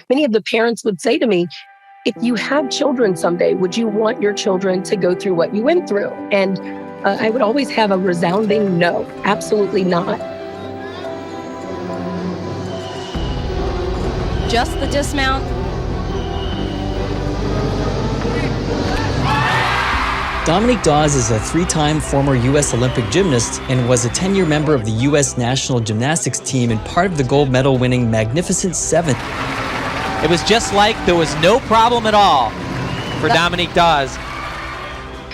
Many of the parents would say to me, if you have children someday, would you want your children to go through what you went through? And I would always have a resounding no, absolutely not. Just the dismount. Dominique Dawes is a 3-time former U.S. Olympic gymnast and was a 10-year member of the U.S. national gymnastics team and part of the gold medal winning Magnificent Seven. It was just like there was no problem at all for Dominique Dawes.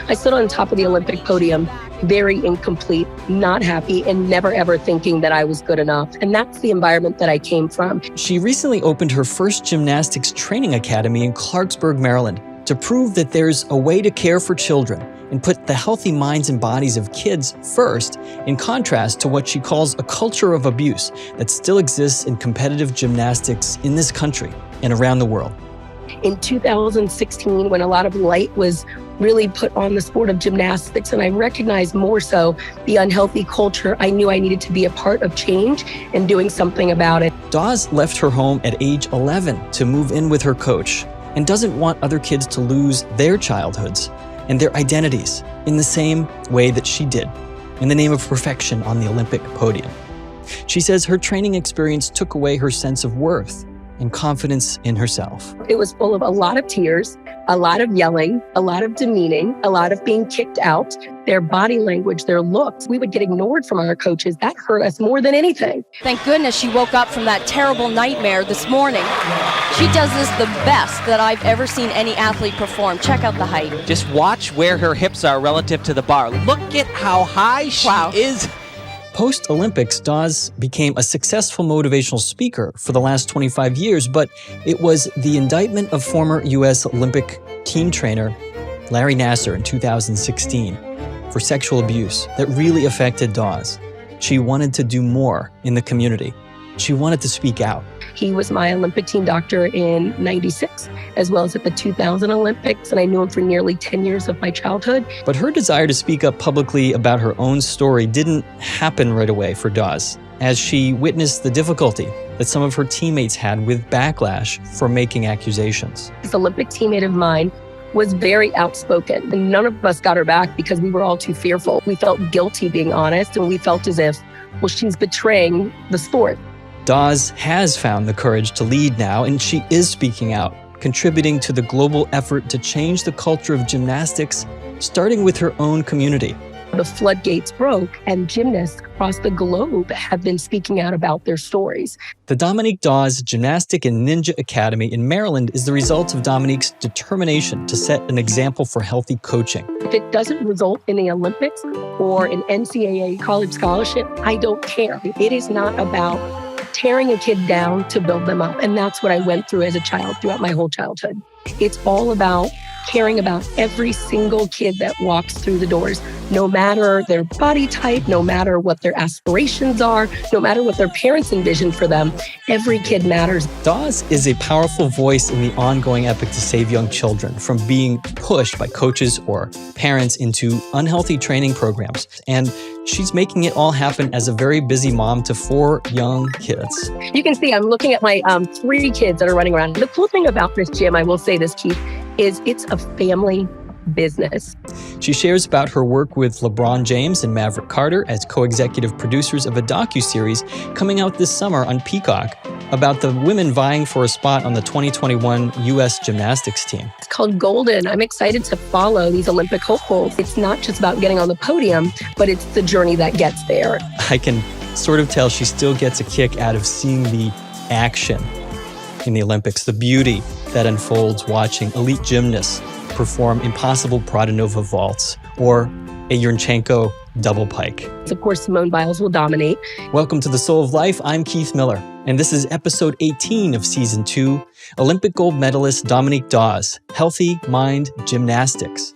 I stood on top of the Olympic podium, very incomplete, not happy, and never ever thinking that I was good enough. And that's the environment that I came from. She recently opened her first gymnastics training academy in Clarksburg, Maryland, to prove that there's a way to care for children and put the healthy minds and bodies of kids first, in contrast to what she calls a culture of abuse that still exists in competitive gymnastics in this country and around the world. In 2016, when a lot of light was really put on the sport of gymnastics, and I recognized more so the unhealthy culture, I knew I needed to be a part of change and doing something about it. Dawes left her home at age 11 to move in with her coach and doesn't want other kids to lose their childhoods and their identities in the same way that she did, in the name of perfection on the Olympic podium. She says her training experience took away her sense of worth and confidence in herself. It was full of a lot of tears, a lot of yelling, a lot of demeaning, a lot of being kicked out, their body language, their looks. We would get ignored from our coaches. That hurt us more than anything. Thank goodness she woke up from that terrible nightmare this morning. She does this the best that I've ever seen any athlete perform. Check out the height. Just watch where her hips are relative to the bar. Look at how high she is. Post-Olympics, Dawes became a successful motivational speaker for the last 25 years, but it was the indictment of former U.S. Olympic team trainer Larry Nassar in 2016 for sexual abuse that really affected Dawes. She wanted to do more in the community. She wanted to speak out. He was my Olympic team doctor in '96, as well as at the 2000 Olympics, and I knew him for nearly 10 years of my childhood. But her desire to speak up publicly about her own story didn't happen right away for Dawes, as she witnessed the difficulty that some of her teammates had with backlash for making accusations. This Olympic teammate of mine was very outspoken, and none of us got her back because we were all too fearful. We felt guilty, being honest, and we felt as if, well, she's betraying the sport. Dawes has found the courage to lead now, and she is speaking out, contributing to the global effort to change the culture of gymnastics, starting with her own community. The floodgates broke, and gymnasts across the globe have been speaking out about their stories. The Dominique Dawes Gymnastic and Ninja Academy in Maryland is the result of Dominique's determination to set an example for healthy coaching. If it doesn't result in the Olympics or an NCAA college scholarship, I don't care. It is not about tearing a kid down to build them up. And that's what I went through as a child throughout my whole childhood. It's all about caring about every single kid that walks through the doors, no matter their body type, no matter what their aspirations are, no matter what their parents envisioned for them. Every kid matters. Dawes is a powerful voice in the ongoing effort to save young children from being pushed by coaches or parents into unhealthy training programs. And she's making it all happen as a very busy mom to 4 young kids. You can see I'm looking at my 3 kids that are running around. The cool thing about this gym, I will say this, Keith, is it's a family business. She shares about her work with LeBron James and Maverick Carter as co-executive producers of a docuseries coming out this summer on Peacock about the women vying for a spot on the 2021 U.S. gymnastics team. It's called Golden. I'm excited to follow these Olympic hopefuls. It's not just about getting on the podium, but it's the journey that gets there. I can sort of tell she still gets a kick out of seeing the action in the Olympics, the beauty that unfolds watching elite gymnasts perform impossible Prada Nova vaults or a Yurchenko double pike. Of course, Simone Biles will dominate. Welcome to The Soul of Life. I'm Keith Miller, and this is episode 18 of season 2, Olympic gold medalist Dominique Dawes, Healthy Mind Gymnastics.